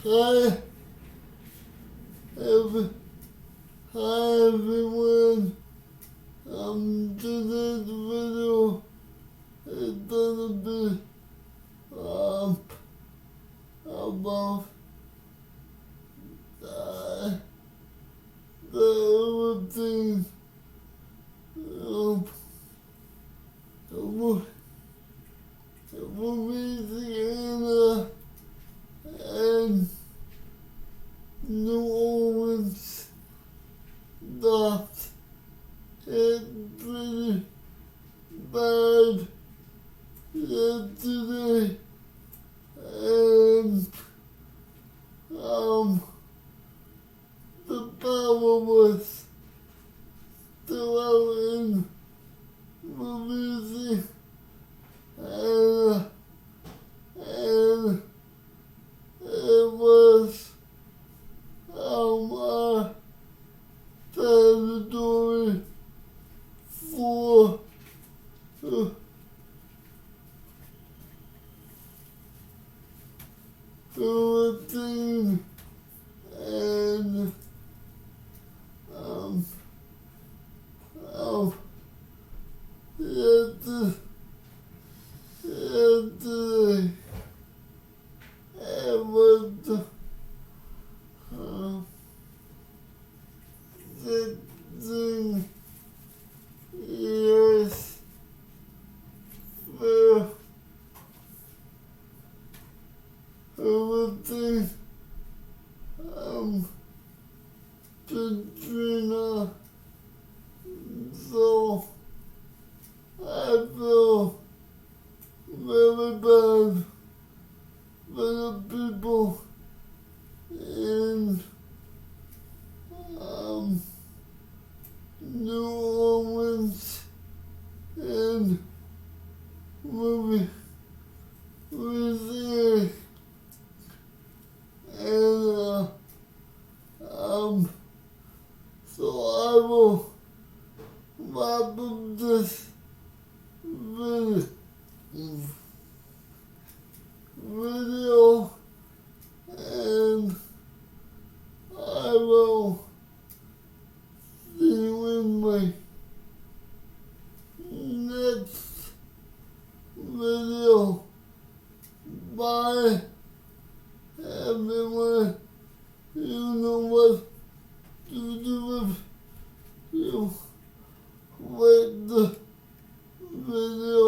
Hi, every, hi everyone. Today's video is gonna be about the everything of Louisiana and New Orleans that it's pretty bad yesterday, and the power was still out in Louisiana, and it was our territory for hurricane, and yesterday it was 16 years for Hurricane Katrina, so I feel very bad for the people in New Orleans and Louisiana, and so I will wrap up this video, and I will see you in my next video. Bye, everyone. You know what to do if you like the video.